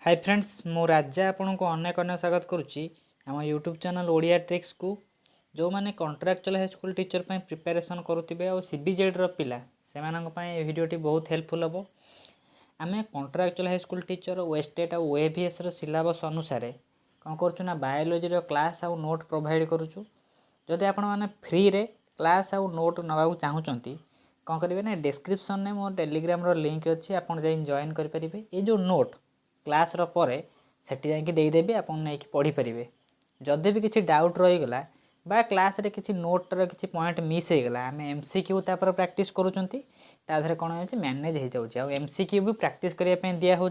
Hi friends मु राजा आपन को अनेक अनेक स्वागत करुच्ची आम यूट्यूब चैनल ओडिया ट्रिक्स को जो मैंने कॉन्ट्रैक्चुअल हाई स्कूल टीचर पे प्रिपरेशन करुवे और सीबीजेड पिला से भिडियोटी बहुत हेल्पफुल हम आम कॉन्ट्रैक्चुअल हाई स्कूल टीचर वेस्टेट और ओएवीएस सिलेबस अनुसार कौन करुँ बायोलोजी क्लास आउ नोट प्रोवाइड करुचु जदि आपण मैंने फ्री रे क्लास आउ नोट नवा चाहूँगी कौन करेंगे ना डिस्क्रिप्शन में मोर टेलीग्राम लिंक अच्छी आप जॉइन करेंगे ये जो नोट क्लास रे सेठी जाकि देदेवी आप नहीं पढ़ी पारे जदि भी किसी डाउट रहीगला बा क्लास रे किसी नोटर किसी पॉइंट मिस हो गला आम एमसीक्यू तापर प्रैक्टिस करुँचे कौन हो मैनेज हो जाऊँगी आ एमसीक्यू भी प्रैक्टिस करने दिहूँ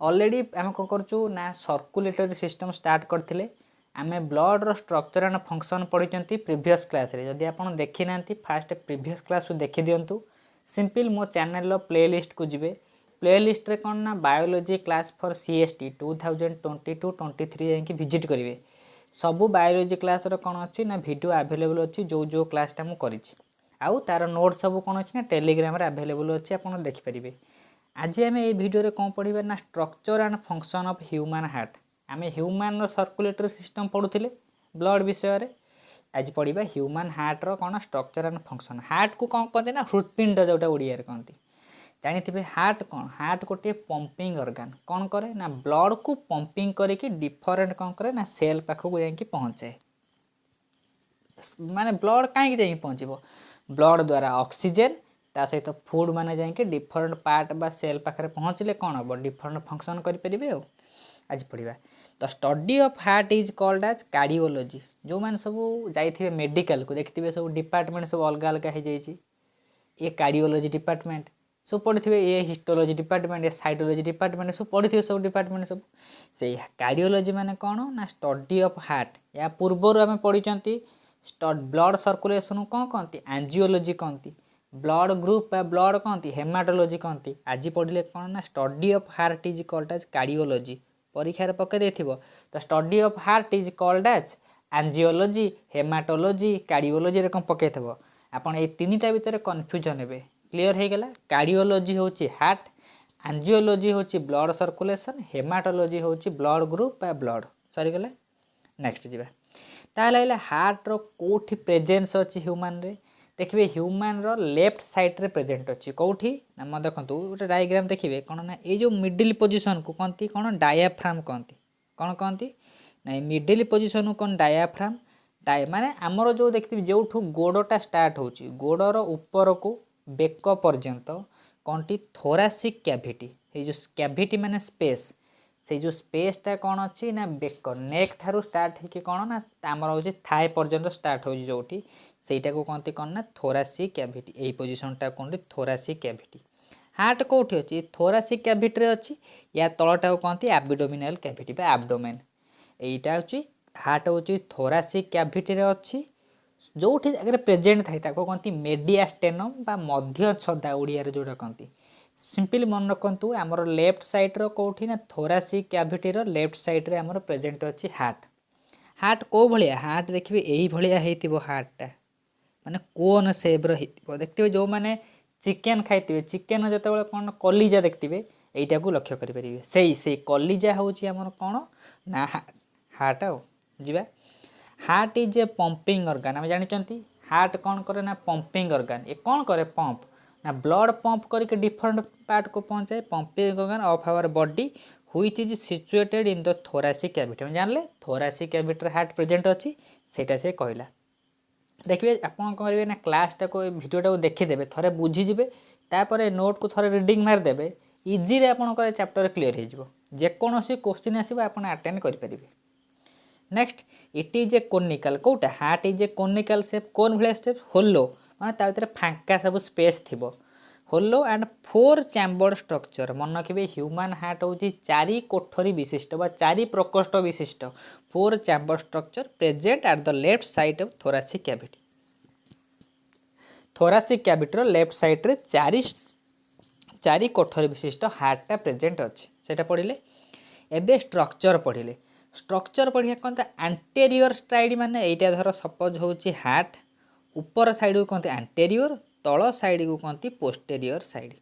ऑलरेडी आम कौन करूँ ना सर्कुलेटरी सिस्टम स्टार्ट करते आम ब्लड रो स्ट्रक्चर एंड फंक्शन पढ़ी प्रीवियस क्लास रे जदि आप देखी ना फास्ट प्रीवियस क्लास को देखी दिंतु सिंपल मो चैनल प्ले लिस्ट को जिबे प्ले लिस्ट रे कौन ना बायोलोजी क्लास फॉर सीएसटी 2022-23 जाकि विजिट करेंगे सबू बायोलोजी क्लास कौन अच्छी ना वीडियो अवेलेबल अच्छी जो जो क्लासटा मुझे करी आउ तार नोट सब कौन अच्छी ना टेलीग्राम अवेलेबल अच्छी आप देखिपारे आज आम ये भिडियो कौन पढ़ा ना structure and function of human heart आम ह्यूमन सर्कुलेटरी सिस्टम पढ़ुले ब्लड विषय आज पढ़ा ह्यूमन हार्ट रो कौन स्ट्रक्चर एंड फंक्शन हार्ट को कौन कहते ना हृत्पिंड जोटा ओडिया कहते जानी हार्ट कौन हार्ट गोटे पंपिंग ऑर्गन कौन करे ना ब्लड को पंपिंग करके डिफरेंट कौन करे ना सेल पाखक जाकि पहुँचाए माने ब्लड कहीं जाकि पहुँचब ब्लड द्वारा ऑक्सीजन ता सहित फूड माने जाकि डिफरेंट पार्ट बा सेल पाखे पहुँचले कौन हम डिफरेंट फंक्शन करेंगे आज पढ़ा तो study of heart is called as cardiology जो मैंने सब जाइए मेडिकल को देखते सब डिपार्टमेंट सब अलग अलग हो जाए ये कार्डियोलॉजी डिपार्टमेंट सब पढ़ी थे ये हिस्टोलॉजी डिपार्टमेंट ये साइटोलॉजी डिपार्टमेंट सब पढ़ी थे सब डिपार्टमेंट सब से कार्डियोलॉजी माने कौन ना स्टडी ऑफ हार्ट या पूर्वर आम पढ़ी ब्लड सर्कुलेशन कौन कहती एंजियोलॉजी कहती ब्लड ग्रुप ब्लड कहती हेमाटोलॉजी कहती आज पढ़ले कौन ना study of heart is called as cardiology परीक्षा पकई दे तो study of heart is called as angiology haematology cardiology कौन पकई थे आपड़ ये तीन भितर कन्फ्यूजन हे क्लीयर हो गला कार्डियोलॉजी होची हार्ट एंजियोलॉजी होची ब्लड सर्कुलेशन हेमाटोलॉजी होची ब्लड ग्रुप ब्लड सरीगला नेक्स्ट जीवा ताहले हार्ट रो कोठी प्रेजेंस अच्छी ह्यूमन रे देखिए ह्यूमन रो लेफ्ट साइड रे प्रेजेंट अच्छी कौटी ना मैं देखो गोटे डायग्राम देखिए कौन ना ये जो मिडिल पोजिशन को कहती कौन डायाफ्राम कहती कौन कहती ना मिडिल पोजिशन कौन डायाफ्राम माने आमर जो देखिए जो गोड़टा स्टार्ट होची गोड़र ऊपर को बेक पर्यंत कौनटी थोरासिक कैविटी ये जो कैविटी माने स्पेस से जो स्पेसटा कौन अच्छी ना बेक नेक ठारू स्टार्ट होकर कौन ना आमर हूँ थाए पर्यंत स्टार्ट हो जोटी सेटा को कहती कौन ना थोरासिक कैविटी यही पोजिशनटा कहते थोरासिक कैविटी हार्ट कौटी अच्छी थोरासिक कैविटी अच्छी या तलटा कहती एब्डोमिनल कैविटी बा एब्डोमेन यहीटा हूँ हार्ट हूँ थोरासिक कैविटी अच्छी जो जगह प्रेजेंट थाई कहती मेडियास्टेनम बा मध्य छदा ओडिया जोटा कहती सिंपल मन रखु आमर लेफ्ट साइड कौटी ना थोरासिक कैविटी लेफ्ट साइड रे आमर प्रेजेंट अच्छी हार्ट हार्ट कौ भाया हार्ट देखिए यही भाया हार्टा माने कोन सेप्र देखते जो मैंने चिकेन खाइए चिकेन जो कौन कलिजा देखते यहीटा को लक्ष्य करेंगे से कलिजा हूँ कौन ना हार्ट आ जीवा heart is A pumping organ आम जानते हार्ट कौन करे ना पंपिंग ऑर्गन ये कौन करे पंप ना ब्लड पंप करके डिफरेंट पार्ट को पहुँचाए pumping organ of our body which is situated in the thoracic cavity हम जानले थोरासिक कैविटी हार्ट प्रेजेंट अच्छी सेटा से कहला देखिए आप करेंगे ना क्लासटा को भिडियोटा को देखीदे थे बुझीजे तापर नोट को थे रिडिंग मारिदेवे इजी आपंकर चैप्टर क्लीयर हो जेकोसी क्वेश्चन आसो आप अटेंड करेंगे next it is a conical कौटा heart is a conical shape cone भाया स्टेप होलो माने फांका सब स्पेस थी होलो एंड 4 चैम्बर स्ट्रक्चर मन रखिए ह्यूमन हार्ट हूँ 4 कोठरी विशिष्ट बा 4 प्रकोष्ठ विशिष्ट 4 chamber structure present at the left side of thoracic cavity thoracic cavity left side रे 4 कोठरी विशिष्ट हार्टा प्रेजेंट अच्छे सेटा पढ़ले एबे स्ट्रक्चर पढ़ले स्ट्रक्चर पढ़िया कौन एंटेरियर साइड माने एटा धर सपोज होची हार्ट ऊपर साइड को कहते एंटेरियर तल साइड को कहती posterior side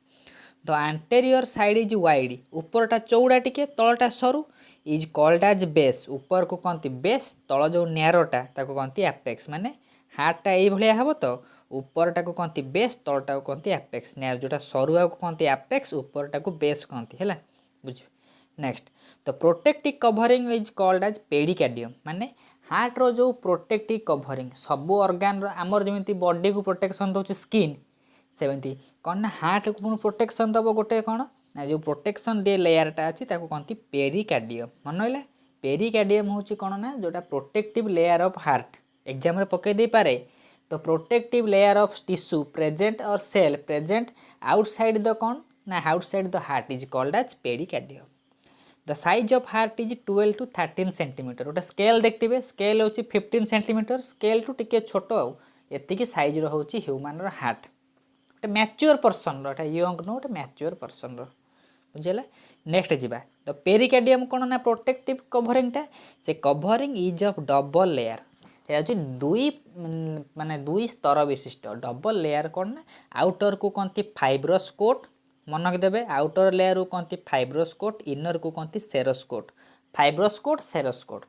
the anterior side is wide ऊपरटा चौड़ा टिके तलटा सरू इज कॉल्ड एज बेस ऊपर को कहती बेस तल जो न्यारोटा ताको कहती एपेक्स माने हार्टटा ये भाया हम तो ऊपरटा को कहती बेस तलटा को कहती एपेक्स न्यार जोटा सरुआ को कहती एपेक्स ऊपरटा को बेस कहती है बुझ नेक्स्ट तो protective covering is called as pericardium माने हार्ट रो जो प्रोटेक्टिव कवरिंग सबू ऑर्गन रो आमर जमी बॉडी को प्रोटेक्शन दौर स्किन सेमती कौन ना हार्ट को प्रोटेक्शन दब गोटे कौन ना जो प्रोटेक्शन दे लेयरटा अच्छी कहती पेरिकार्डियम मन रहा पेरिकार्डियम हूँ कौन ना जोटा protective layer of heart exam पकई दे पारे तो protective layer of tissue present और सेल प्रेजेंट आउटसाइड द कौन ना outside the heart is called as pericardium the size of heart is 12 to 13 centimetre गोटे स्केल देखते स्केल हूँ 15 सेंटीमीटर स्केल टू टी छोट आती साइज रोच ह्यूमान हार्ट गोटे मैच्योर पर्सन रोटा यंग नो गोटे मैच्योर पर्सन बुझेगा नेक्स्ट जीवा तो पेरिकार्डियम कौन ना प्रोटेक्टिव कवरिंगटा से covering is of double layer ये दुई माने दुई स्तर विशिष्ट डबल लेयर कौन ना आउटर को कहती फाइब्रस कोट मन देवे आउटर लेयर को कहती फाइब्रस कोट इनर को कहती सेरस कोट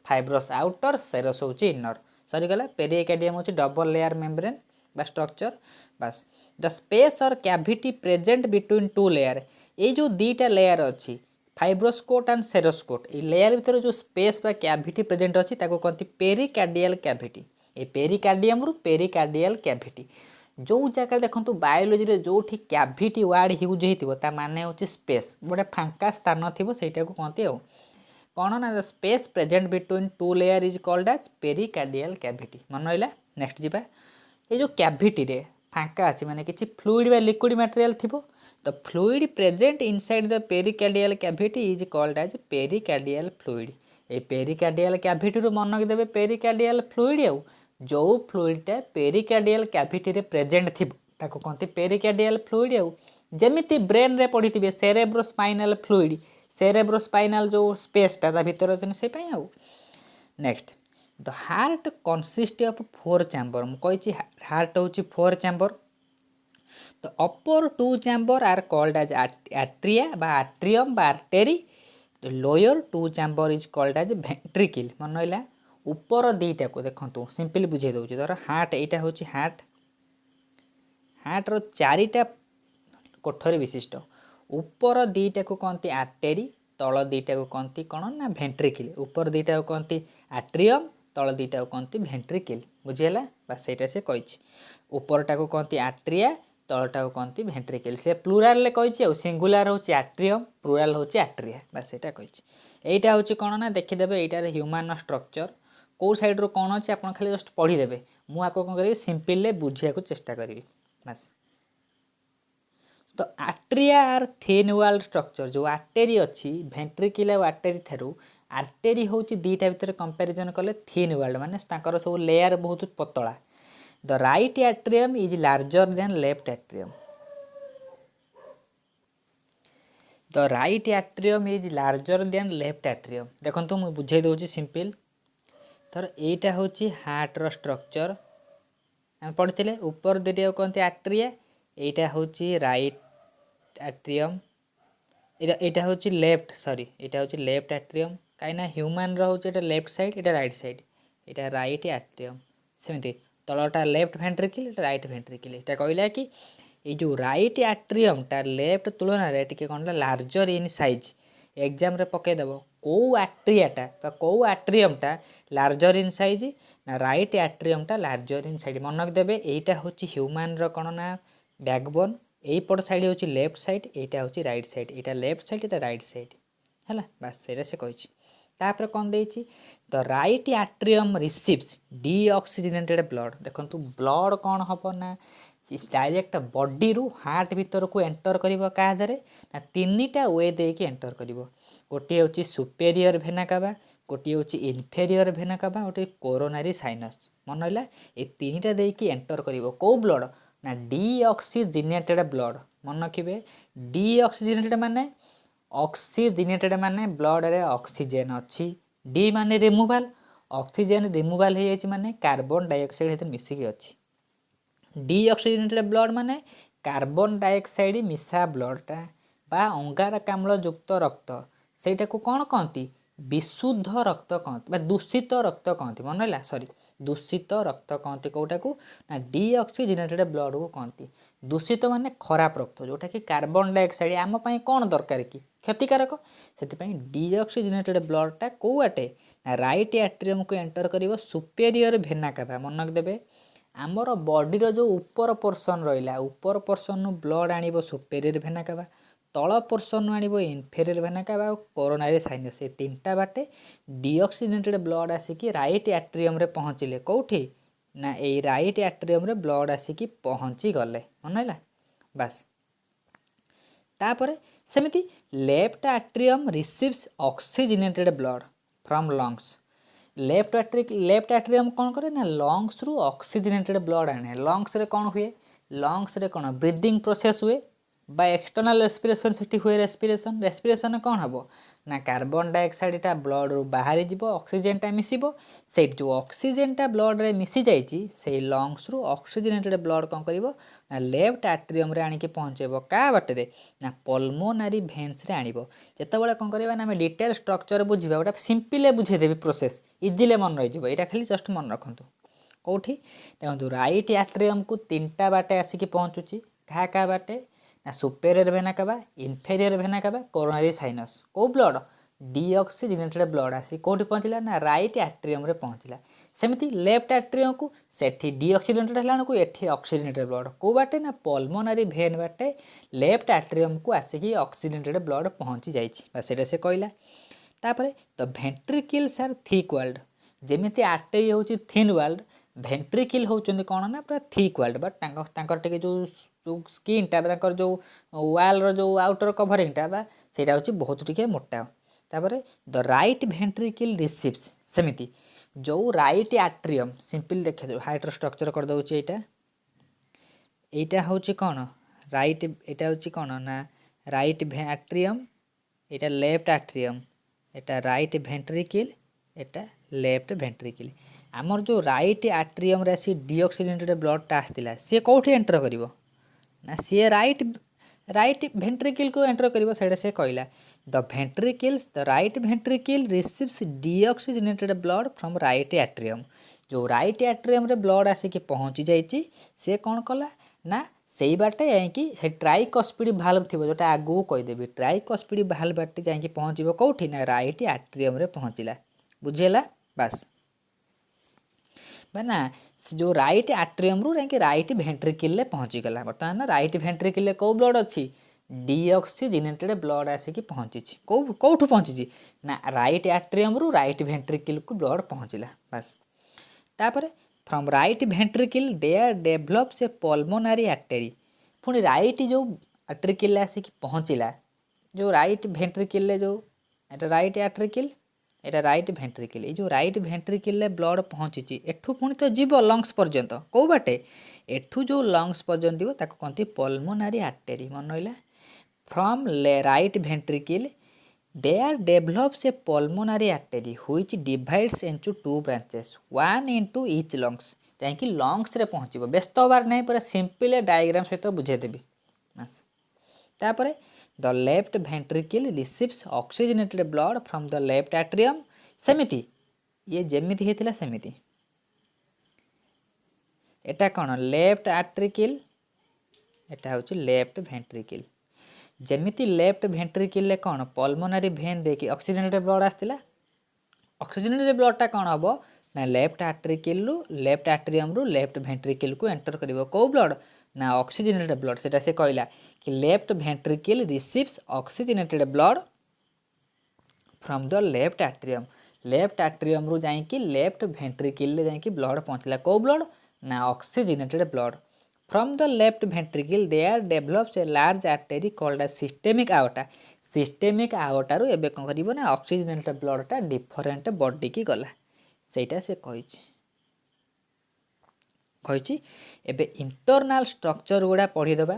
फाइब्रस आउटर सेरस हूँ इनर सरीगला पेरिकार्डियम हूँ डबल लेयर मेम्ब्रेन बा स्ट्रक्चर बस द स्पेस और cavity present between two layer ये जो दीटा लेयर अच्छी फाइब्रस कोट एंड सेरस कोट ये लेयर भीतर जो स्पेस बा कैविटी प्रेजेंट अच्छी कहती पेरिकार्डियल कैविटी ये पेरिकार्डियम रु पेरिकार्डियल कैविटी जो जगह देखो बायोलोजी जो कैविटी वार्ड यूज होता माने हूँ स्पेस गोटे फांका स्थान थी सहीटा को कहती है कौन ना space present between two layer is called as pericardial cavity मन रहा नेक्स्ट जीवा ये जो कैविटी रे फांका अच्छी माने किसी फ्लूइड बा लिक्विड मटेरियल थी तो fluid present inside the pericardial cavity is called as pericardial fluid ये पेरिकार्डियल कैविटी रू मन देवे पेरिकार्डियल फ्लूइड आउ जो फ्लूइडटा पेरिकार्डियल कैविटी रे प्रेजेंट थी ताको कहते पेरिकार्डियल फ्लूइड आउ जमीती ब्रेन रे पढ़ी थे सेरेब्रोस्पाइनल फ्लूइड सेरेब्रोस्पाइनल जो स्पेसटा ता भीतर अच्छे से आउ next the heart consist of 4 chamber मुझे हार्ट हूँ 4 चैम्बर तो upper 2 chamber are called as atria बा आट्रियम बा आर्टेरी तो lower 2 chamber is called as ventricle मन रहा ऊपर दीटा को देखो सिंपली बुझे दूसरी धर हार्ट यहाँ हूँ हार्ट रो 4टा कोठरी विशिष्ट ऊपर दीटा को कहती आर्टेरी तल दीटा को कहती कौन ना वेंट्रिकल ऊपर दीटा को कहती आट्रियम तल दीटा को कहती वेंट्रिकल बुझीगला बस सहीटा से कही ऊपरटा को कहती आट्रिया तलटा को कहती वेंट्रिकल से प्लूराल कही सिंगुलार हूँ आट्रियम प्लूराल हूँ आट्रिया बस सहीटा कही यहीटा हूँ कौन ना देखीदे यहाँ ह्यूमान स्ट्रक्चर कौ साइड रो कौन अच्छे आप खाली जस्ट पढ़ीदे मुझे कौन करी सिंपल बुझा चेष्टा करी बस तो आट्रिया आर थीन वाल स्ट्रक्चर जो आर्टेरी अच्छी वेंट्रिकल और आर्टेरी ठारू आर्टेरी हूँ दीटा भितर कंपेरिजन कले थीन वाल माने सब लेयर बहुत पतला the right atrium is larger than left atrium the right atrium is larger than left atrium देखो मुझे बुझे दूसरी सिंपल तर यहीटा हूँ हार्ट रो स्ट्रक्चर आम पढ़ी ऊपर दीटा कहते आट्रिया यहाँ हूँ राइट एट्रियम यहाँ हूँ लेफ्ट सॉरी यहाँ हूँ लेफ्ट एट्रियम कहीं ह्यूमान रोचे लेफ्ट साइड यहाँ राइट साइड यहाँ राइट एट्रियम सेमती तलटा लेफ्ट वेंट्रिकल राइट वेंट्रिकल यहाँ कहला कि ये जो राइट एट्रियमटा लेफ्ट तुलन में टी कौन लार्जर इन साइज एग्जाम रे पकईदेव कौ आट्रियाटा कौ आट्रियमटा लार्जर इन साइज ना राइट एट्रियमटा लार्जर इन साइड मन देवे यहाँ हूँ ह्यूमान कौन ना बैकबोन यहीपट साइड हूँ लेफ्ट साइड यहाँ हूँ राइट साइड यहाँ लेफ्ट साइड यहाँ राइट साइड है बास से कही तापर कौन देती the right atrium receives deoxygenated blood देखो ब्लड कौन हम ना डायरेक्ट बॉडी रू हार्ट भीतर को एंटर कर क्या ना 3टा वे देकी एंटर कर गोटे हूँ सुपेरियर भेना कावा गोटे हूँ इनफेरियर भेना कावा गोटे कोरोनारी साइनस मन रहा ये 3टा देकी एंटर कर कौ ब्लड ना डीऑक्सीजनेटेड ब्लड मन रखिए डीऑक्सीजनेटेड माने ऑक्सीजनेटेड माने ब्लड रे ऑक्सीजन अच्छी डी माने रिमूवाल ऑक्सीजन रिमूवाल हो जाए माने कार्बन डाइऑक्साइड मिसिकी अच्छी डीऑक्सीजनेटेड ब्लड माने कार्बन डाइऑक्साइड मिसा ब्लडटा बा अंगारकाम्ल युक्त रक्त ସେଇଟାକୁ କ'ଣ କହନ୍ତି ବିଶୁଦ୍ଧ ରକ୍ତ କହନ୍ତି ବା ଦୂଷିତ ରକ୍ତ କହନ୍ତି। ମନେ ରହିଲା, ସରି ଦୂଷିତ ରକ୍ତ କହନ୍ତି କେଉଁଟାକୁ ନା ଡିଅକ୍ସିଜେନେଟେଡ୍ ବ୍ଲଡ଼କୁ କହନ୍ତି। ଦୂଷିତ ମାନେ ଖରାପ ରକ୍ତ, ଯେଉଁଟାକି କାର୍ବନ ଡାଇଅକ୍ସାଇଡ଼ ଆମ ପାଇଁ କ'ଣ ଦରକାର କି କ୍ଷତିକାରକ। ସେଥିପାଇଁ ଡିଅକ୍ସିଜେନେଟେଡ୍ ବ୍ଲଡ଼ଟା କେଉଁ ବାଟେ ନା ରାଇଟ୍ ଆଟ୍ରିୟମକୁ ଏଣ୍ଟର କରିବ ସୁପେରିୟର ଭେନା କାଭା। ମନେ ରଖିଦେବେ, ଆମର ବଡ଼ିର ଯେଉଁ ଉପର ପୋର୍ସନ୍ ରହିଲା, ଉପର ପୋର୍ସନ୍ରୁ ବ୍ଲଡ଼ ଆଣିବ ସୁପେରିୟର ଭେନା କାଭା, ତଳ ପୋର୍ସନ୍ରୁ ଆଣିବ ଇନଫେରିୟର ଭେନା କାଭା ଆଉ କୋରୋନାରୀ ସାଇନସ୍। ଏ ତିନିଟା ବାଟେ ଡିଅକ୍ସିଜେନେଟେଡ୍ ବ୍ଲଡ଼ ଆସିକି ରାଇଟ୍ ଆଟ୍ରିୟମରେ ପହଞ୍ଚିଲେ କେଉଁଠି ନା ଏଇ ରାଇଟ୍ ଆଟ୍ରିୟମରେ ବ୍ଲଡ଼ ଆସିକି ପହଞ୍ଚିଗଲେ। ମନେ ହେଲା ବାସ୍। ତାପରେ ସେମିତି left atrium receives oxygenated blood from lungs. Left atrium କ'ଣ କରେ ନା ଲଙ୍ଗସରୁ ଅକ୍ସିଜେନେଟେଡ୍ ବ୍ଲଡ଼ ଆଣେ। ଲଙ୍ଗସରେ କ'ଣ ହୁଏ, ଲଙ୍ଗସରେ କ'ଣ ବ୍ରିଦିଂ ପ୍ରୋସେସ୍ ହୁଏ বা ଏକ୍ସଟର୍ନାଲ୍ ରେସ୍ପିରେସନ୍ ସେଠି ହୁଏ। ରେସ୍ପିରେସନ୍ କ'ଣ ହେବ ନା କାର୍ବନ ଡାଇଅକ୍ସାଇଡ଼ଟା ବ୍ଲଡ଼ରୁ ବାହାରିଯିବ, ଅକ୍ସିଜେନଟା ମିଶିବ। ସେଇଠି ଯେଉଁ ଅକ୍ସିଜେନଟା ବ୍ଲଡ଼ରେ ମିଶିଯାଇଛି ସେଇ ଲଙ୍ଗସରୁ ଅକ୍ସିଜେନେଟେଡ୍ ବ୍ଲଡ଼ କ'ଣ କରିବ ନା ଲେଫ୍ଟ ଆଟ୍ରିୟମରେ ଆଣିକି ପହଞ୍ଚାଇବ। କାହା ବାଟରେ ନା ପଲ୍ମୋନାରୀ ଭେନ୍ସରେ ଆଣିବ। ଯେତେବେଳେ କ'ଣ କରିବା ନା ଆମେ ଡିଟେଲ୍ ଷ୍ଟ୍ରକ୍ଚର ବୁଝିବା, ଗୋଟେ ସିମ୍ପଲରେ ବୁଝେଇଦେବି ପ୍ରୋସେସ୍, ଇଜିଲି ମନେ ରହିଯିବ। ଏଇଟା ଖାଲି ଜଷ୍ଟ ମନେ ରଖନ୍ତୁ। କେଉଁଠି ଦେଖନ୍ତୁ ରାଇଟ୍ ଆଟ୍ରିୟମକୁ ତିନିଟା ବାଟେ ଆସିକି ପହଞ୍ଚୁଛି। କାହା ବାଟେ ନା ସୁପେରିୟର ଭେନା କାଭା, ଇନଫେରିୟର ଭେନା କାଭା, କୋରୋନାରୀ ସାଇନସ୍। କେଉଁ ବ୍ଲଡ଼ ଡିଅକ୍ସିଜେନେଟେଡ୍ ବ୍ଲଡ଼ ଆସି କେଉଁଠି ପହଞ୍ଚିଲା ନା ରାଇଟ୍ ଆଟ୍ରିୟମରେ ପହଞ୍ଚିଲା। ସେମିତି ଲେଫ୍ଟ ଆଟ୍ରିୟମକୁ ସେଠି ଡିଅକ୍ସିଜେନେଟେଡ୍ ହେଲା ବେଳକୁ ଏଠି ଅକ୍ସିଜେନେଟେଡ୍ ବ୍ଲଡ଼ କେଉଁ ବାଟେ ନା ପଲ୍ମୋନାରୀ ଭେନ୍ ବାଟେ ଲେଫ୍ଟ ଆଟ୍ରିୟମକୁ ଆସିକି ଅକ୍ସିଜେନେଟେଡ୍ ବ୍ଲଡ଼ ପହଞ୍ଚି ଯାଇଛି। ବା ସେଇଟା ସେ କହିଲା। ତାପରେ ଦ ଭେଣ୍ଟ୍ରିକିଲ୍ସ ଆର୍ ଥିକ୍ ୱାଲ୍ଡ। ଯେମିତି ଆର୍ଟେରୀ ହେଉଛି ଥିନ୍ ୱାଲ୍ଡ, ଭେଣ୍ଟ୍ରିକିଲ୍ ହେଉଛନ୍ତି କ'ଣ ନା ପୁରା ଥିକ୍ ୱାଲ୍ଡ। ବଟ୍ ତାଙ୍କର ଟିକେ ଯେଉଁ ସ୍କିନ୍ଟା ବା ତାଙ୍କର ଯେଉଁ ୱାଲ୍ର ଯେଉଁ ଆଉଟର କଭରିଂଟା ବା ସେଇଟା ହେଉଛି ବହୁତ ଟିକେ ମୋଟା। ତାପରେ ଦ ରାଇଟ୍ ଭେଣ୍ଟ୍ରିକିଲ୍ ରିସିଭ୍ସ। ସେମିତି ଯେଉଁ ରାଇଟ୍ ଆଟ୍ରିୟମ୍ ସିମ୍ପଲ୍ ଦେଖାଯାଉ ହାଇଟ୍ର ଷ୍ଟ୍ରକ୍ଚର କରିଦେଉଛି। ଏଇଟା ହେଉଛି କ'ଣ ରାଇଟ୍, ଏଇଟା ହେଉଛି କ'ଣ ନା ରାଇଟ୍ ଆଟ୍ରିୟମ୍, ଏଇଟା ଲେଫ୍ଟ ଆଟ୍ରିୟମ୍, ଏଇଟା ରାଇଟ୍ ଭେଣ୍ଟ୍ରିକିଲ୍, ଏଇଟା ଲେଫ୍ଟ ଭେଣ୍ଟ୍ରିକିଲ୍। ଆମର ଯେଉଁ ରାଇଟ୍ ଆଟ୍ରିୟମରେ ଆସି ଡିଅକ୍ସିଜେନେଟେଡ୍ ବ୍ଲଡ଼ଟା ଆସିଥିଲା ସିଏ କେଉଁଠି ଏଣ୍ଟର କରିବ ନା ସିଏ ରାଇଟ୍ ଭେଣ୍ଟ୍ରିକିଲ୍କୁ ଏଣ୍ଟର କରିବ। ସେଇଟା ସେ କହିଲା the right ventricle receives deoxygenated blood from right atrium. ଯେଉଁ ରାଇଟ୍ ଆଟ୍ରିୟମରେ ବ୍ଲଡ଼ ଆସିକି ପହଞ୍ଚି ଯାଇଛି ସେ କ'ଣ କଲା ନା ସେଇ ବାଟେ ଯାଇକି ସେ ଟ୍ରାଇକସ୍ପିଡ୍ ଭାଲ୍ଭ ଥିବ, ଯେଉଁଟା ଆଗକୁ କହିଦେବି। ଟ୍ରାଇକସ୍ପିଡ୍ ଭାଲ୍ଭ ବାଟେ ଯାଇକି ପହଞ୍ଚିବ କେଉଁଠି ନା ରାଇଟ୍ ଆଟ୍ରିୟମରେ ପହଞ୍ଚିଲା। ବୁଝିହେଲା ବାସ୍। ନା ଯେଉଁ ରାଇଟ୍ ଆଟ୍ରିୟମରୁ ଯାଇକି ରାଇଟ୍ ଭେଣ୍ଟ୍ରିକିଲ୍ରେ ପହଞ୍ଚିଗଲା। ବର୍ତ୍ତମାନ ରାଇଟ୍ ଭେଣ୍ଟ୍ରିକିଲ୍ରେ କେଉଁ ବ୍ଲଡ଼ ଅଛି ଡିଅକ୍ସିଜେନେଟେଡ୍ ବ୍ଲଡ଼ ଆସିକି ପହଞ୍ଚିଛି। କେଉଁଠୁ ପହଞ୍ଚିଛି ନା ରାଇଟ୍ ଆଟ୍ରିୟମରୁ ରାଇଟ୍ ଭେଣ୍ଟ୍ରିକିଲ୍କୁ ବ୍ଲଡ଼ ପହଞ୍ଚିଲା ବାସ୍। ତାପରେ from right ventricle there develops a pulmonary artery. ପୁଣି ରାଇଟ୍ ଯେଉଁ ଆଟ୍ରିକିଲ୍ରେ ଆସିକି ପହଞ୍ଚିଲା, ଯେଉଁ ରାଇଟ୍ ଭେଣ୍ଟ୍ରିକିଲ୍ରେ ଯେଉଁ ଏଇଟା ରାଇଟ୍ ଆଟ୍ରିକିଲ୍, ଏଇଟା ରାଇଟ୍ ଭେଣ୍ଟ୍ରିକିଲ୍। ଏଇ ଯେଉଁ ରାଇଟ୍ ଭେଣ୍ଟ୍ରିକିଲ୍ରେ ବ୍ଲଡ଼ ପହଞ୍ଚିଛି ଏଠୁ ପୁଣି ତ ଯିବ ଲଙ୍ଗସ୍ ପର୍ଯ୍ୟନ୍ତ। କେଉଁ ବାଟେ ଏଠୁ ଯେଉଁ ଲଙ୍ଗସ୍ ପର୍ଯ୍ୟନ୍ତ ଯିବ ତାକୁ କହନ୍ତି ପଲ୍ମୋନାରୀ ଆର୍ଟେରୀ। ମନେ ରହିଲା। From right ventricle there develops a pulmonary artery which divides into two branches, one into each lungs. ଯାଇକି ଲଙ୍ଗସରେ ପହଞ୍ଚିବ। ବ୍ୟସ୍ତ ହେବାର ନାହିଁ, ପୁରା ସିମ୍ପଲ୍ ଡାଇଗ୍ରାମ ସହିତ ବୁଝେଇଦେବି। ତାପରେ the left ventricle receives oxygenated blood from the left atrium. ସେମିତି ଇଏ ଯେମିତି ହେଇଥିଲା ସେମିତି। ଏଟା କ'ଣ ଲେଫ୍ଟ ଆଟ୍ରିକିଲ୍, ଏଟା ହେଉଛି ଲେଫ୍ଟ ଭେଣ୍ଟ୍ରିକିଲ୍। ଯେମିତି ଲେଫ୍ଟ ଭେଣ୍ଟ୍ରିକିଲ୍ରେ କ'ଣ ପଲ୍ମୋନାରୀ ଭେନ୍ ଦେଇକି ଅକ୍ସିଜେନେଟେଡ୍ ବ୍ଲଡ଼ ଆସିଥିଲା। ଅକ୍ସିଜେନେଟେଡ୍ ବ୍ଲଡ଼ଟା କ'ଣ ହେବ ନା ଲେଫ୍ଟ ଆଟ୍ରିୟମରୁ ଲେଫ୍ଟ ଭେଣ୍ଟ୍ରିକିଲ୍କୁ ଏଣ୍ଟର କରିବ। କେଉଁ ବ୍ଲଡ଼ ନା ଅକ୍ସିଜେନେଟେଡ୍ ବ୍ଲଡ଼। ସେଇଟା ସେ କହିଲା କି left ventricle receives oxygenated blood from the left atrium. Left ଆଟ୍ରିୟମରୁ ଯାଇକି ଲେଫ୍ଟ ଭେଣ୍ଟ୍ରିକିଲ୍ରେ ଯାଇକି ବ୍ଲଡ଼ ପହଞ୍ଚିଲା। କେଉଁ ବ୍ଲଡ଼ ନା oxygenated blood. From the left ventricle there develops a large artery called as systemic aorta. Systemic aorta ରୁ ଏବେ କ'ଣ କରିବ ନା ଅକ୍ସିଜେନେଟେଡ୍ ବ୍ଲଡ଼ଟା ଡିଫରେଣ୍ଟ ବଡିକି ଗଲା। ସେଇଟା ସେ କହିଛି। ଏବେ ଇଣ୍ଟରନାଲ ଷ୍ଟ୍ରକ୍ଚର ଗୁଡ଼ା ପଢ଼ିଦେବା।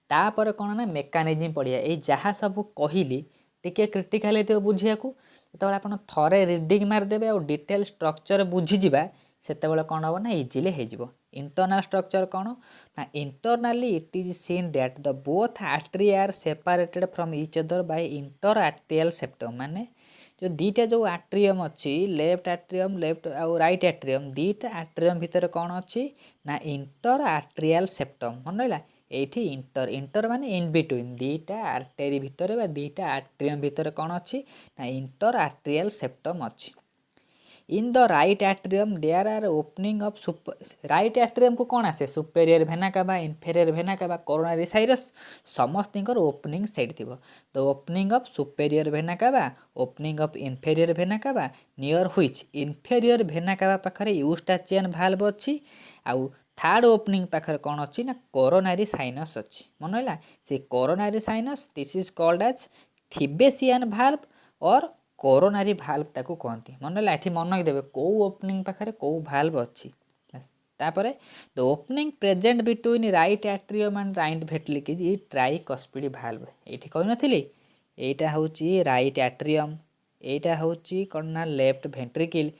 ତାପରେ କ'ଣ ନା ମେକାନିଜିମ୍ ପଢ଼ିବା। ଏଇ ଯାହା ସବୁ କହିଲି ଟିକେ କ୍ରିଟିକାଲ ହେଇଥିବ ବୁଝିବାକୁ। ଯେତେବେଳେ ଆପଣ ଥରେ ରିଡ଼ିଂ ମାରିଦେବେ ଆଉ ଡିଟେଲ୍ ଷ୍ଟ୍ରକ୍ଚର ବୁଝିଯିବା ସେତେବେଳେ କ'ଣ ହେବ ନା ଇଜିଲି ହେଇଯିବ। इंटरनल स्ट्रक्चर कौन ना internally it is seen that the both artery are separated from each other by inter arterial septum माने जो दीटा जो आट्रियम अच्छी लेफ्ट आट्रियम लेफ्ट आउ राइट आट्रियम दीटा आट्रियम भितर कौन अच्छी ना इंटर आर्टेरियल सेप्टम मन रहा ये इंटर इंटर माने इन बिटवीन दीटा आर्टेरी भितर बा दीटा आट्रियम भितर कौन अच्छी ना इंटर आर्टेरियल सेप्टम अच्छी in the right atrium there are opening of right atrium को कौन आसे superior vena cava inferior vena cava coronary sinus समस्त ओपनिंग साइड थी the opening of superior vena cava opening of inferior vena cava near which inferior vena cava पाखरे Eustachian valve अच्छी आउ third opening पाखरे कौन अच्छी ना कोरोनरी साइनस अच्छी मन है से coronary sinus this is called as Thebesian valve और कोरोनरी भाल्व ताकू कहती मन है ये मन रखिदेवे कौ ओपनिंग पाखे कौ भाल्व अच्छी तापर the opening present between right atrium and right ventricle ये ट्राइकस्पिड भाल्व ये कही नी यहाँ हूँ राइट आट्रियम यहाँ हूँ कौन ना left ventricle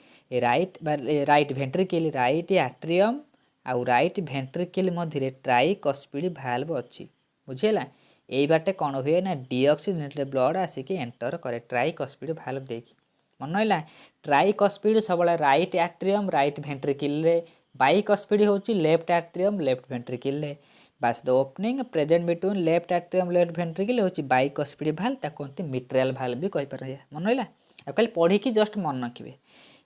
right ventricle right atrium आउ राइट भेंट्रिकल मध्य ट्राइकस्पिड भाल्व अच्छी बुझीगला यही बाटे कौन हुए ना डीऑक्सीजनेटेड ब्लड आसिक एंटर करे ट्राइकस्पिड भाल्व देखी मन है ट्राइकस्पिड सब right atrium right ventricle bicuspid हूँ लेफ्ट आट्रियम लेफ्ट भेंट्रिकल बास the opening present between left atrium left ventricle हूँ बाइकस्पिड भाल्व ताको कहते मिट्रियल भाल्व भी कहीपर मन है खाली पढ़ी जस्ट मन रखिए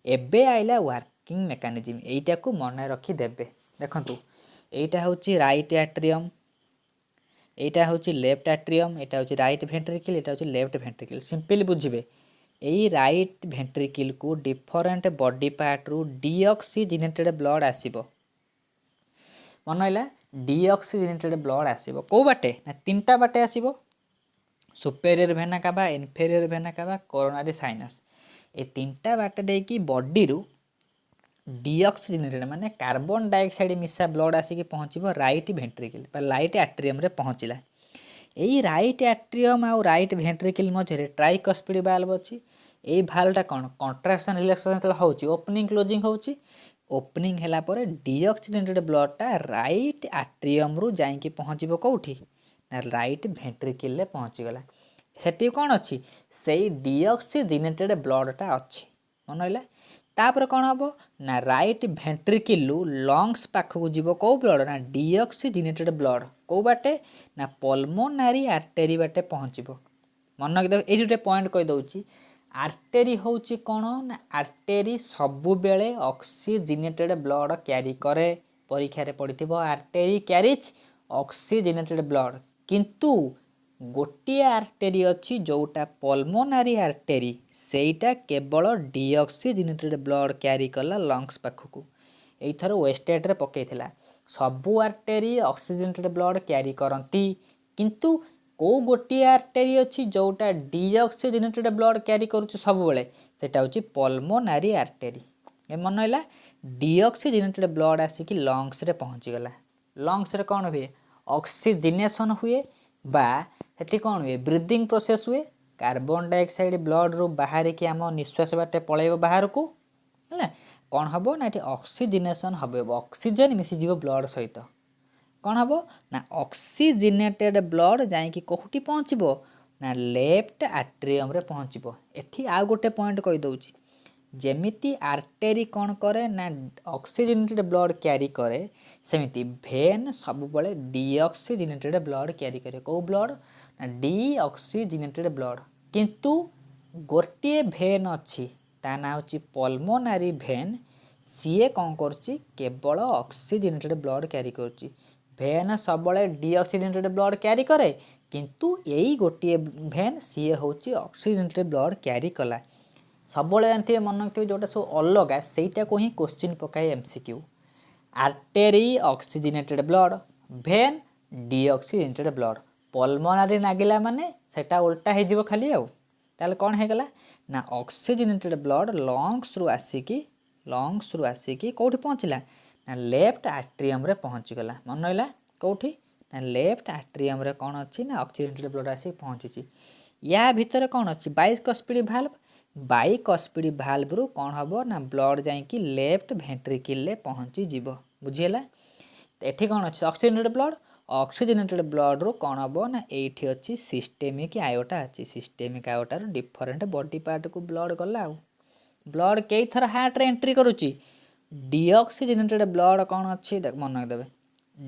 एबे आइला वर्किंग मेकानिज्म यहीटा को मन रखिदेवे देखु यहाँ हूँ राइट आट्रियम यहाँ हूँ लेफ्ट आट्रियम यहाँ हूँ राइट भेंट्रिकल यहाँ हूँ लेफ्ट भेंट्रिकल सिंपली बुझे यही राइट भेंट्रिकल को डिफरेंट बॉडी पार्ट रु डीऑक्सीजनेटेड ब्लड आसीबो मन है डीऑक्सीजनेटेड ब्लड आसीबो को बाटे ना तीनटा बाटे आसीबो superior vena cava inferior vena cava coronary sinus ये तीनटा बाटे देकी बॉडी रु डीऑक्सीजनेटेड माने कार्बन डाइऑक्साइड मिसा ब्लड आसिक पहुँचब राइट भेंट्रिकल राइट आट्रियम रे पहुँचला यही राइट आट्रियम आउ राइट भेंट्रिकल मध्य ट्राइकस्पिड भाल्व अच्छी यही भाल्वटा कौन कंट्राक्शन रिलैक्सेशन जो होची ओपनिंग क्लोजिंग होची ओपनिंग हैला परे डीऑक्सीजनेटेड ब्लडटा राइट आट्रियम रु जाइकी पहुँचब कौटी ना राइट भेंट्रिकल रे पहुँचीगला सेठी कौन अच्छी से डीऑक्सीजनेटेड ब्लडटा अच्छी मन है तापर कौन हम ना राइट भेंट्रिकल लंग्स पाखक जीव कौ ब्लड ना डीऑक्सीजनेटेड ब्लड कौ बाटे ना पल्मोनारी आर्टेरी बाटे पहुँचब मन रखिदेव ये गोटे पॉइंट कहीदे आर्टेरी हूँ कौन ना आर्टेरी सबु बेले ऑक्सीजनेटेड ब्लड क्यारी करे परीक्षा पड़ी आर्टेरी क्यारिज ऑक्सीजनेटेड ब्लड किंतु गोटे आर्टेरी अच्छी जोटा पल्मोनारी आर्टेरी सेटा केवल डीऑक्सीजनेटेड ब्लड क्यारी कला लंग्स पाखक एथर वेस्टेड रे पकईला सबू आर्टेरी ऑक्सीजनेटेड ब्लड क्यारी करती किंतु को गोटे आर्टेरी अच्छी जोटा डीऑक्सीजनेटेड ब्लड क्यारी करुच्ची सब बेले सेटा हूँ पल्मोनारी आर्टेरी ए मन है डीऑक्सीजनेटेड ब्लड आसिक लंग्स रे पहुँचीगला लंग्स रे कौन हुए ऑक्सीजनेशन हुए बा हेटी कौन हुए ब्रीदिंग प्रोसेस हुए कार्बन डाइऑक्साइड ब्लड रु बाहर की आम निश्वास बाटे पलैब बाहर को है कौन हम ना ये ऑक्सीजनेशन हम ऑक्सीजन मिसीज ब्लड सहित कौन हम ना ऑक्सीजनेटेड ब्लड जाकि कौटी पहुँचब ना लेफ्ट आट्रियम रे पहुँचब एठी आ गोटे पॉइंट कहीदे जेमिति आर्टेरी कौन करे ना ऑक्सीजनेटेड ब्लड क्यारी करे सेमिति भेन सब बड़े डीऑक्सीजनेटेड ब्लड क्यारी करे कौ ब्लड ना डीऑक्सीजनेटेड ब्लड किंतु गोटे भेन अच्छी ता ना हूँ पल्मोनारी भेन सीए कौन करुच्ची केवल ऑक्सीजनेटेड ब्लड क्यारी करुच्ची भेन सब डीऑक्सीजनेटेड ब्लड क्यारी करे किंतु यही गोटे भेन सीए हूँ ऑक्सीजनेटेड ब्लड क्यारी कला सब जानते मन रखिए जोटा सब अलग सेटा को ही क्वेश्चन पकाए MCQ artery oxygenated blood vein deoxygenated blood pulmonary नागिला माने सेटा उल्टा हो खाली आउ ताले कौन हो गला ना ऑक्सीजनेटेड ब्लड लंग्स रु आसिकी कौटी पहुँचला ना लेफ्ट आट्रियम रे पहुँचीगला मन रहा कौटी ना लेफ्ट आट्रियम रे कौन अच्छी ना ऑक्सीजनेटेड ब्लड आसिक पहुँची या भितर कौन अच्छी बाइकस्पिड भाल्व बाइकस्पिड भाल्व रु कौन हम ना ब्लड जाकि लेफ्ट भेंट्रिकल पहुँची जीव बुझीगला एठी कौन अच्छे ऑक्सीजनेटेड ब्लड ऑक्सीजनेटेड ब्लड रू कौन हम ना ये अच्छी सिस्टेमिक आयोटा अच्छी सिस्टेमिक आयोटार डिफरेंट बॉडी पार्ट को ब्लड गला आउ ब्लड कई थर हार्ट रे एंट्री करुच्ची डीऑक्सीजनेटेड ब्लड कौन अच्छी देख मन रखिदेवे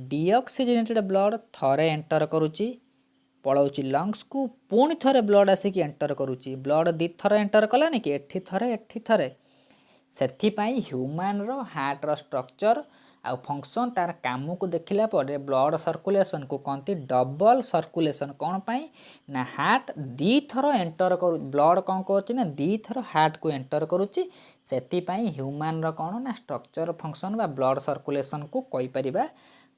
डीऑक्सीजनेटेड ब्लड थरे एंटर करुच्ची पलाऊँच लंग्स को पुणी थे ब्लड आसिक एंटर करुच्ची ब्लड दी थर एंटर कलानी कि एठी थरे से ह्यूमान रो हार्ट रो स्ट्रक्चर आ फंक्शन तार काम को देखला पर ब्लड सर्कुलेशन को कहती डबल सर्कुलेशन कौन पाई ना हार्ट दी थर एंटर कर ब्लड कौन कर दी थर हार्ट को एंटर करुच्ची से ह्यूमान रो कौन ना स्ट्रक्चर फंक्शन बा ब्लड सर्कुलेशन को कहीपर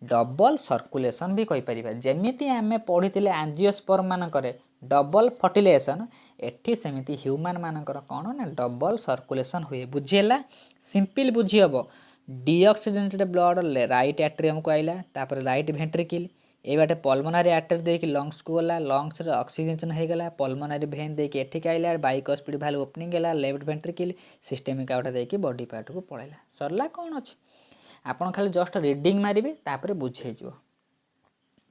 डबल सर्कुलेशन भी कहीपर जमीती आम पढ़ी आंजियोस्पर्म मानक डबल फर्टिलाइजेशन एठी सेमिति ह्यूमन मानकर कौन ना डबल सर्कुलेशन हुए बुझीला सिंपल बुझी हम डीऑक्सीजनेटेड ब्लड राइट एट्रियम को आइला तापर राइट वेंट्रिकल ये बाटे पल्मोनारी आर्टरी देकी लंग्स को गला लंग्स रे ऑक्सीजन हो गला पल्मोनारी वेन देकी एठी आइला बाइकस्पिड भाल्व ओपनिंग गला लेफ्ट वेंट्रिकल सिस्टेमिक आउटा देकी बॉडी पार्ट को पळैला सरला कौन अछि आपण खाली जस्ट रीडिंग मारिबे तापर बुझे जिवो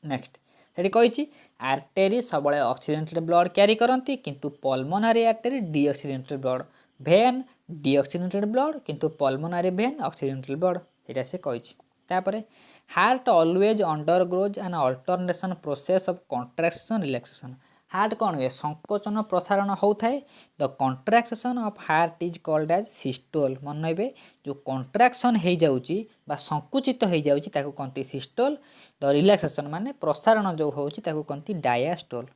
नेक्स्ट सेठी कहिछि आर्टेरी सबले ऑक्सीजनेटेड ब्लड क्यारी करती किंतु pulmonary artery deoxygenated blood vein deoxygenated blood किंतु पल्मोनारी भेन ऑक्सीजनेटेड ब्लड एटा से कहिछि तापरे heart always undergoes an alternation process of contraction relaxation heart कौन हुए संकोचन प्रसारण होता है the contraction of heart is called as systole मन रहे जो कॉन्ट्रैक्शन हो जाउची बा संकुचित हो जाउची ताको कहती सिस्टोल द रिलैक्सेशन माने प्रसारण जो होउची ताको कहती डायास्टोल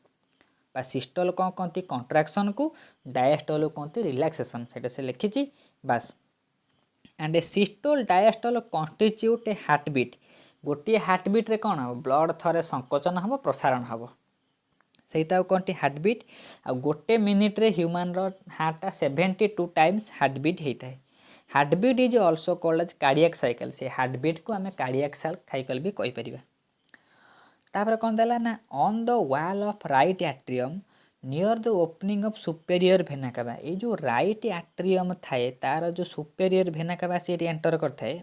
बा सिस्टोल कौन कहती कॉन्ट्रैक्शन को डायास्टोल कहती रिलैक्सेशन सेटा से लिखिची बास and a systole diastole constitute a heartbeat गोटे हार्टबीट रे कौन हम ब्लड थरे संकोचन हम प्रसारण हम सहीटा कहती हार्टबीट आ गोटे मिनिट रे ह्यूमन रो हार्ट 72 टाइम्स हार्टबीट होता है heartbeat is also called as cardiac cycle से हार्टबीट को आम कार्डियक साइकिल भी कहीपर तापर कौन देला ना on the wall of right atrium near the opening of superior vena cava ये जो राइट एट्रियम थाए तार जो सुपेरियर भेना कावा से एंटर करथाए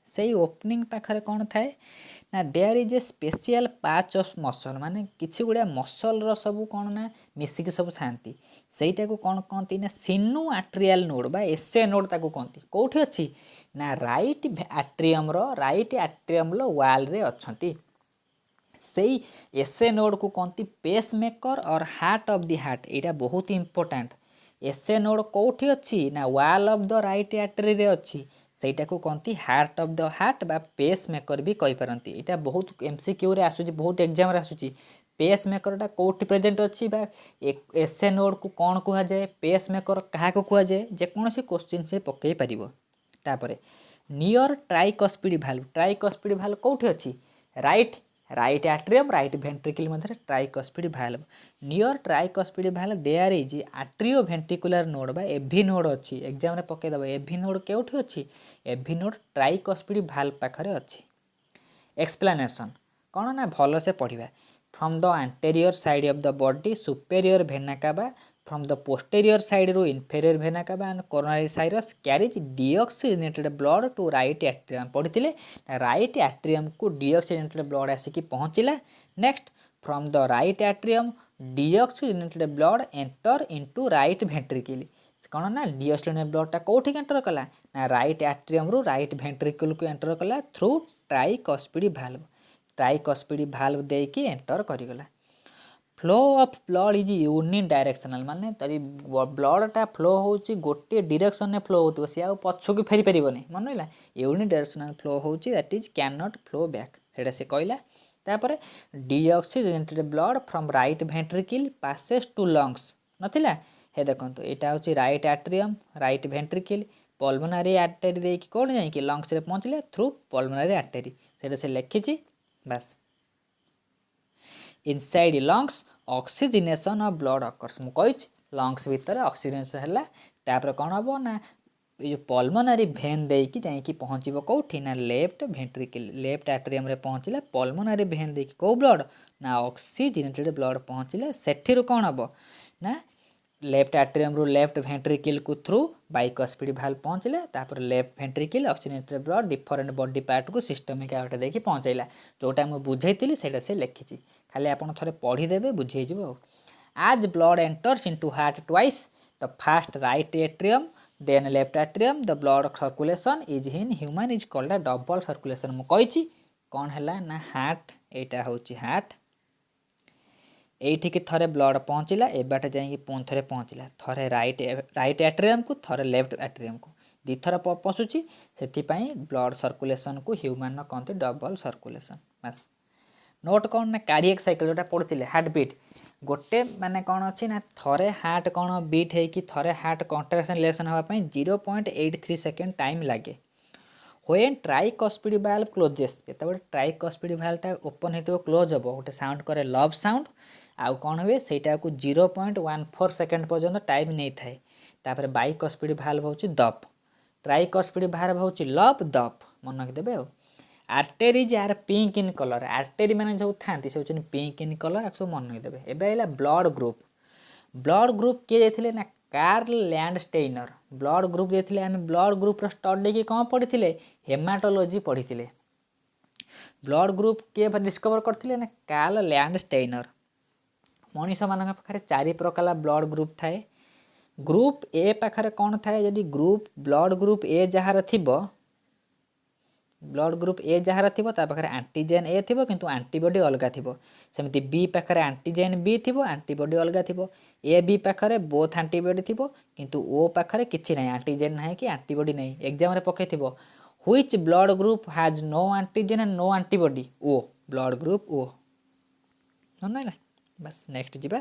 से ओपनिंग पाखरे कौन थाए ना there is a special patch of muscle माने किछि गुडा मसल रो सब कौन ना मिसिक सब थांती सेटा को कौन कहती ना सिनु आट्रियल नोड बा एसए नोड ताको कहती कोठी अछि ना राइट एट्रियम रो वाल रे अछंती सेई एसए नोड को कहती पेस मेकर और हार्ट ऑफ द हार्ट एटा बहुत इंपोर्टेंट एसए नोड कोठी अछि ना wall of the right artery रे अछि सेटा को कहती हार्ट ऑफ द हार्ट बा पेस मेकर भी कहि परंती एटा बहुत एमसीक्यू रे आसुची बहुत एग्जाम रे आसुची पेस मेकरटा कोठी प्रेजेंट अछि बा एसए नोड को कोन कुहा जाय पेस मेकर कहा को कुहा जाय जे कोनोसी क्वेश्चन से पकई परिबो तापरे नियर ट्राइकस्पिड भाल्व कोठी अछि राइट एट्रियम राइट वेंट्रिकल मध्य tricuspid valve near tricuspid valve there is atrioventricular node बा एभी नोड अछि एग्जाम रे पके दबो एभी नोड केउठी अछि एभी नोड ट्राइकस्पिड भाल्व पाखरे अछि एक्सप्लेनेशन कौन ना भल से पढ़िबा from the anterior side of the body superior vena cava from the posterior side रू inferior vena cava and coronary sinus carries deoxygenated blood to right atrium पढ़ी राइट एट्रियम को डीऑक्सीजनेटेड ब्लड आसिक पहुँचला next from the right atrium deoxygenated blood enter into right ventricle कौन ना deoxygenated ब्लडटा कौटी enter कला ना राइट एट्रियम रू राइट वेंट्रिकल को एंटर कला थ्रू ट्राइकस्पिड भाल्व देकी एंटर करिगला flow of blood is unidirectional माने तरी ब्लडटा फ्लो होची गोटे डायरेक्शन में फ्लो होतो से आ पछो की फेरी परिबनी मन रहिला यूनिडायरेक्शनल फ्लो होची that is can not flow back सेटा से कहला तापरे deoxygenated blood from right ventricle passes to lungs नथिला हे देखंतो एटा होची right atrium right ventricle pulmonary artery देकी कोन जाई कि लंग्स रे पहुंचले थ्रू पल्मोनरी आर्टरी सेटा से लिखिची बस inside lungs oxygenation of blood occurs मु कहि लंग्स भीतर ऑक्सीजनेशन हैला तापर कोन हबो ना ये पल्मोनरी भेन देकी जाई कि पहुंचबो कोठी ना लेफ्ट वेंट्रिकल लेफ्ट एट्रियम रे पहुंचले पल्मोनरी भेन देकी को ब्लड ना ऑक्सीजनेटेड ब्लड पहुंचले सेठी रो कोन हबो ना लेफ्ट आट्रियम रू लेफ्ट वेंट्रिकल को थ्रू बाइकस्पिड भाल्व पहुँचले तापर left ventricle oxygenated blood different body part को सिस्टमिक आउट देखि पहुँचैला जोटा मुझे बुझेइली सेटा से लिखी खाली आपन थोड़े पढ़ीदेवे बुझेइजिव आज blood enters into heart twice the first right atrium then left atrium the blood circulation is in human is called a double circulation मु कहिछि कौन है ना हार्ट एटा होची हार्ट एठिकी थरे ब्लड पहुँचला एबाटे जाइए पुणी थे पहुँचला थरे राइट एट्रियम को थरे लेफ्ट एट्रियम को दी थर पशुची से ब्लड सर्कुलेशन को ह्यूमन कहते डबल सर्कुलेशन बस नोट कौन ना कार्डियक साइकिल जोटा पढ़ुते हार्ट बीट गोटे माने कौन अच्छी ना थरे हार्ट कौन बीट होगी थरे हार्ट कंट्राक्शन रिलेक्शन होगापाई 0.83 सेकेंड टाइम लगे व्हेन ट्राइकस्पिड वाल्व क्लोजेस जो ट्राइकस्पिड वाल्वटा ओपन हो क्लोज हम गोटे साउंड करे लव साउंड आउ कौन हुए सेटा को 0.14 सेकेंड पर्यंत टाइम नहीं थाए तापर बाइकस्पिड वाल्व होची दप ट्राइकस्पिड वाल्व होची लव दप मन रखिदेवे arteries are pink in colour artery मैंने जो था से होचन पिंक इन कलर सब मन रखिदेवे एबे ब्लड ग्रुप किए जाइथिले ना कार्ल लैंडस्टेनर ब्लड ग्रुप देथिले आम ब्लड ग्रुप स्टडी की कौन पढ़ी हेमाटोलॉजी पढ़ी ब्लड ग्रुप किए डिस्कवर करथिले ना कार्ल लैंडस्टेनर मनीष मान पाखे 4 प्रकार ब्लड ग्रुप थाए ग्रुप ए पाखे कौन थाए जदि group blood group a jar थी ब्लड ग्रुप ए जार थी पाखे आंटीजेन ए थी किंतु आंटीबॉडी अलग थी सेमती बी पाखे आंटीजेन बी थी आंटीबॉडी अलग थी ए बी पाखे बोथ आंटीबॉडी थी किंतु ओ पाखे किसी ना आंटीजेन ना कि आंटीबॉडी नहीं एग्जाम रे पकई थी which blood group has no antigen and no antibody O blood group O ना बस नेक्स्ट जीवा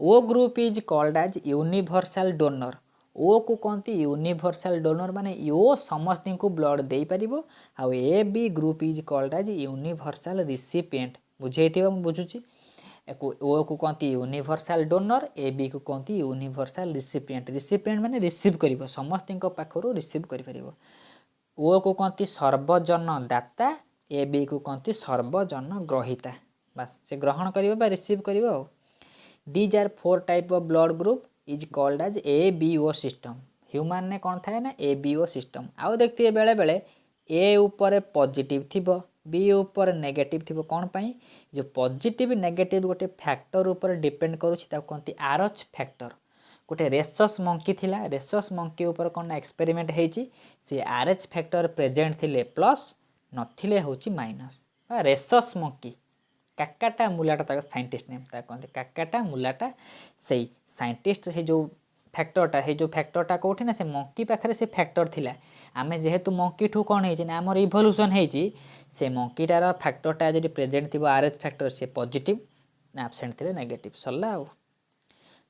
O group is called as universal donor O को कहती यूनिवर्सल डोनर माने यो समस्त को ब्लड दे पारिबो आ A B group is called as universal recipient बुझेइथिबा मु बुझुची ओ को कहती यूनिवर्सल डोनर ए बी को कहती यूनिवर्सल रिसिपिएंट माने रिसीव करिवो समस्त को पाखरु रिसीव करि पारिबो ओ को कहती सर्वजन दाता ए बी को कहती सर्वजन ग्रहिता बस से ग्रहण करिवो बा रिसीव करिवो these are 4 type of blood group is called as A B O system human ने कौन थाए ना ए बी ओ सिस्टम आउ देखते बेले बेले ए ऊपर पॉजिटिव थिबो बी ऊपर नेगेटिव थिबो कौन पाई जो पॉजिटिव नेगेटिव गोटे फैक्टर ऊपर डिपेंड करूछि ता कहंती आरएच फैक्टर गोटे रेसस मंकी थिला रेसस मंकी ऊपर कौन एक्सपेरिमेंट हेची से आरएच फैक्टर प्रेजेंट थिले प्लस नथिले होची माइनस रेसस मंकी काकाटा मुलाटा तक साइंटिस्ट नेम ता कहते काकाटा मुलाटा से साइंटिस्ट से जो फैक्टरटा कौटी ना से मंकी पाखे से फैक्टर थिला आमे जेहेतु मंकी ठू कौन है ना आमर इवोल्यूशन है से मंकीटार फैक्टरटा जब प्रेजेंट थी आरएच फैक्टर से पॉजिटिव एब्सेंट थे नेगेटिव सरला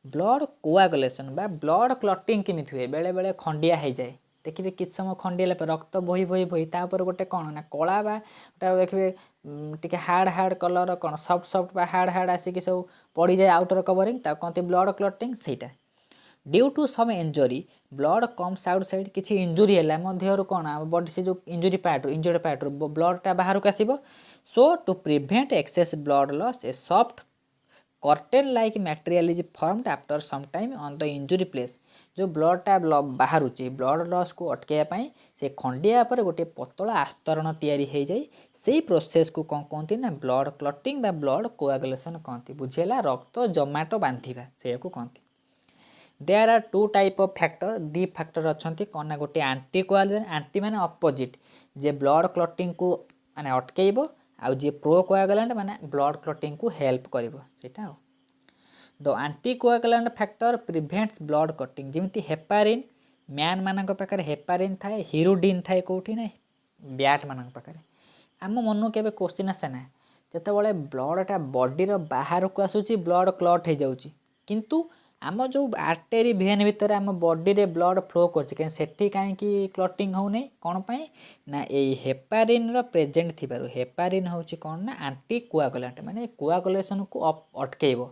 ब्लड कोआगुलेशन बा ब्लड क्लटिंग केमी हुए बेले बेले खंडिया हो जाए देखिए किस समय खंडिया रक्त बही बही बही तापर गोटे कौन ना कला बा देखिए टी हार्ड कलर कौन सफ्ट सफ्ट बा हार्ड आसिक सब पड़ जाए आउटर कवरिंग कहते ब्लड क्लटिंग सेटा due to some injury blood comes outside किसी इंजुरी है मध्य कौन बॉडी से जो इंजर्ड पार्ट ब्लडटा बाहर को आसो so to prevent excess blood loss a soft curtain like material is formed after some time on the injury place जो ब्लडटा बाहर ब्लड लॉस को अटकाइवाई से खंडिया पर गोटे पतला आस्तरण तैयारी हो जाए से प्रोसेस को कौन कहती ना ब्लड क्लटिंग बा ब्लड कोआगुलेशन कहती बुझेगा रक्त जमाटो बांधिबा से कहती there are 2 type of factor the factor अच्छा कौन ना गोटे आंटी कोआगुलेशन आंटी माने अपोजिट जे ब्लड क्लटिंग को माने अटकेइबो आउ जे प्रो कोआगुलेंट माने ब्लड क्लटिंग को हेल्प करिवो सेटा the anti coagulant factor prevents blood clotting जेमती हेपारिन मैन मानक पाखरे हेपारिन थाए हिरुडिन थाए कोठी ना ब्याट मानक पाखरे आम मन के क्वेश्चन आसे ना जिते ब्लडटा बॉडीर बाहर को आसूची ब्लड क्लट हो जाऊँगी किंतु आम जो आर्टेरी भेन भितर आम बॉडी रे ब्लड फ्लो करठी कहीं क्लटिंग होने कौन पाई ना ये हेपारिन रो प्रेजेंट थी हेपारिन होची कौन ना आंटी कोआगुलेंट माने कोआगुलेशन को अटकेइबो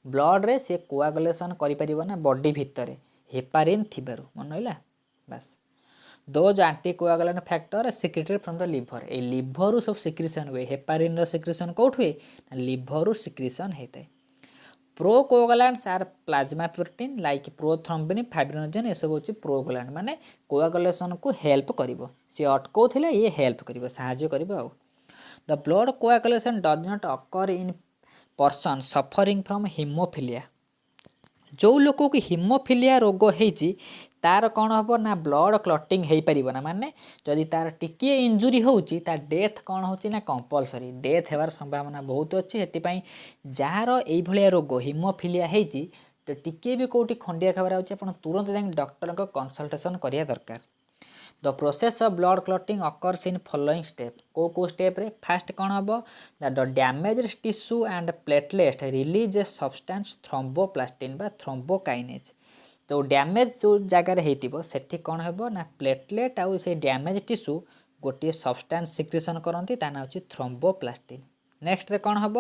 ब्लड रे से कोआगुलेशन करि परिबो ना बॉडी भितर हेपारिन थिबारु मन होइला बस those aunty coagulant factor secreted from the liver A liver रू सब सिक्रेशन हुए हेपारिन रो सिक्रेशन कोठ हुए ना लिवर रू सिक्रेशन होता है procoagulants are plasma protein like prothrombin fibrinogen ये सब हूँ प्रोकोआगुलांट माने कोआगुलेशन को हेल्प करिवो सी अटकाउथिले ये हेल्प करिवो साहाय्य करिवो आउ the blood coagulation does not occur in person suffering from haemophilia जो लोक को हीमोफिलिया रोग होती तार कौन हम ना ब्लड क्लटिंग हो पार ना माने जदि तार टिके इंजुरी होची ता डेथ कौन होची ना कंपलसरी डेथ होवार संभावना बहुत अच्छी से जार ये रोग हीमोफिलिया होती तो टिके भी कौटी खंडिया खबर अच्छे आप तुरंत जा डॉक्टर को कंसल्टेशन करिया दरकार the process of blood clotting occurs in following step को स्टेप रे फास्ट कौन हम the damage tissue and platelet release a substance thromboplastin बा थ्रोम्बोकाइनेज तो डैमेज जो जगार होती कौन हम ना प्लेटलेट आउ से डैमेज टिश्यू गोटे सब्सटेंस सिक्रेशन करती ता ना हूँ थ्रोम्बोप्लास्टिन नेक्स्ट रे कौन हम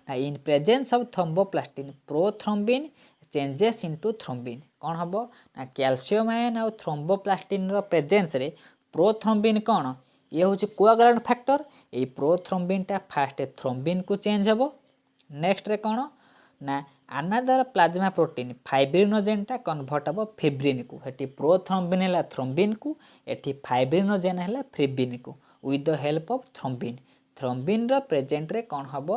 ना in presence of thromboplastin prothrombin changes into thrombin कौन हम ना कैल्शियम आयन आउ थ्रोम्बोप्लास्टिन प्रेजेंस रे प्रोथ्रोम्बिन कौन ये हूँ कोआगुलेंट फैक्टर ये प्रोथ्रोम्बिन टा फास्ट थ्रोम्बिन को चेंज हम नेक्स्ट रे कौन ना अनादर प्लाज्मा प्रोटीन फाइब्रिनोजेन टा कन्वर्ट हम फिब्रिन को हेटी प्रोथ्रोम्बिन है थ्रोम्बिन को एटी फाइब्रिनोजेन है फिब्रिन को with the help of thrombin thrombin present रे कौन हम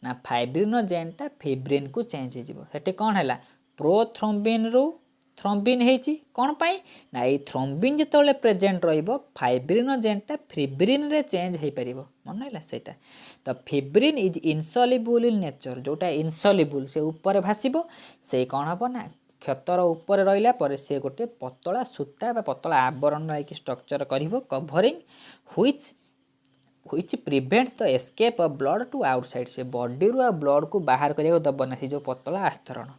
ना फाइब्रिनोजेन टा फिब्रिन को चेंज होती कौन है प्रोथ्रोम्बिन रु थ्रोम्बिन होती कौन पाई ना ये थ्रोम्बिन जिते प्रेजेंट फाइब्रिनोजेन टा फिब्रिन रे चेंज हो पार मन है सेटा तो फिब्रिन इज इनसल्युबल इन नेचर जोटा इनसल्युबल से ऊपर भाषिब से कौन हम ना क्षतर ऊपर रहा पर से गोटे पतला सूता पतला आवरण लाइक स्ट्रक्चर कर covering which prevents the escape of blood to outside से बॉडी रू ब्लड को बाहर करिया दबना से जो पतला आस्तरण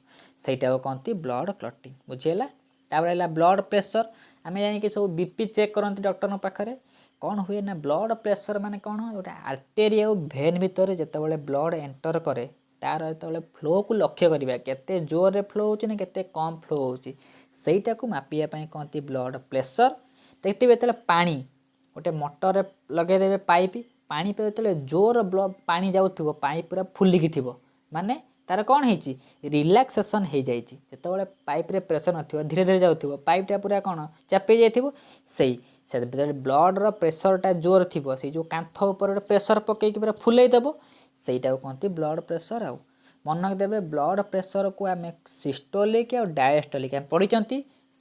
सेटा कहती ब्लड क्लटिंग बुझीगला तापर ब्लड प्रेशर आम जाकि सब बीपी चेक करती डॉक्टर पाखे कौन हुए ना ब्लड प्रेशर माने कौन गोटे आर्टेरी आ भेन भितर जिते ब्लड एंटर करे तार जो फ्लो को लक्ष्य करवा केते जोर रे फ्लो होची ना केते कम फ्लो होची सेटा को मापिया पई कहती ब्लड प्रेशर देखते जो पानी गोटे मोटर लगेदेवे पाइप पानी पे जो जोर ब्लड पानी जाऊँ पाइप पूरा फुलिकी थी माने तार कौन है रिलैक्सेशन हो जाते पाइप रे प्रेशर न धीरे धीरे जाऊँ पाइपटा पूरा कौन चापी जाइए ब्लड प्रेशरटा जोर थी से जो कांथ उपर प्रेशर पकईकि पूरा फुलईदेव सहीटा कहते ब्लड प्रेशर आउ मन देवे ब्लड प्रेशर को आम सिस्टोलिक और डायस्टोलिक आम पढ़ी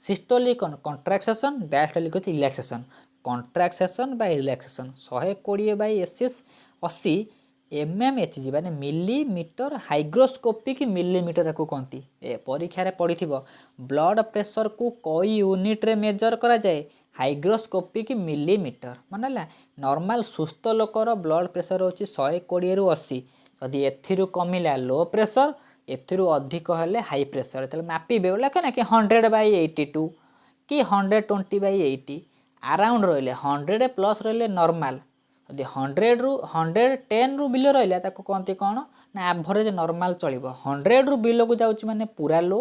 सिस्टोलिक कंट्राक्सेशन डायस्टोलिक होती रिलैक्सेशन कंट्राक्सेशन बाय रिलैक्सेशन 120/80 mmHg माने मिलीमीटर हाइग्रोस्कोपिक मिलीमीटर को कहती परीक्षा पड़ी ब्लड प्रेशर को कई यूनिट रे मेजर करा जाए हाइग्रोस्कोपिक मिलीमीटर माने नॉर्मल सुस्थ लोकर ब्लड प्रेशर होची 120/80 यदि एथिरु कमिला लो प्रेशर एथिरु अधिक हेले हाई प्रेशर तले मापिबे बोला कि 100/82 कि 120/80 अराउंड रहिले 100 प्लस रहिले नॉर्मल यदि 110 रु बिलो रहा कहते कौन ना एवरेज नॉर्मल चलो 100 रु बिलो को जाऊँगी माने पूरा लो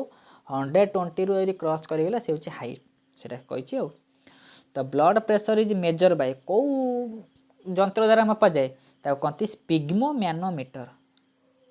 120 रु क्रॉस करगला से हूँ हाई से कही तो blood pressure is measure by कौ जंत्र द्वारा मपा जाए कहती स्पिग्मो मैनोमीटर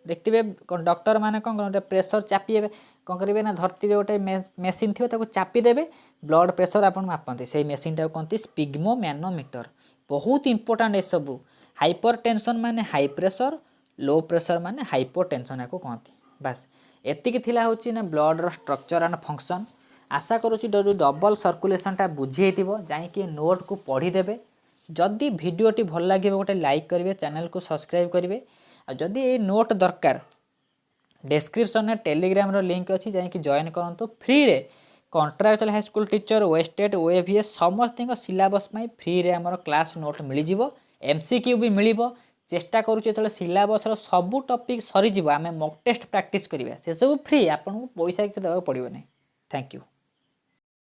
देखते डॉक्टर माने कौन गोटे प्रेशर चापीबे कौन करेंगे ना धरती गोटे मेसीन थी चापीदेवे ब्लड प्रेशर आप मापते से मेसीन टाक कहती स्पिग्मो मैनोमीटर बहुत इंपोर्टेंट ये सब हाइपर टेंशन माने हाई प्रेशर लो प्रेशर माने हाइपर टेंशन या कहती बास एतिक थिला होची ना ब्लड रो स्ट्रक्चर एंड फंक्शन आशा करुँच डबल सर्कुलेशनटा बुझी जाइए नोट को पढ़ीदेवे जदि भिडटी भल लगे गोटे लाइक करेंगे चैनल को सब्सक्राइब करेंगे जदि ये नोट दरकार डिस्क्रिप्शन में टेलीग्राम रो लिंक अच्छी जाकि जॉइन करूँ फ्री रे contractual high school teacher vested OAVS समस्त सिलेबस में फ्री रे हमर क्लास नोट मिल जिवो एमसीक्यू भी मिलिबो चेष्टा करूँ जो सिलेबस सबू टॉपिक सरीज आम मॉक टेस्ट प्रैक्टिस करिया से सब फ्री आपको पैसा किसी देवाक पड़ो नहीं थैंक यू।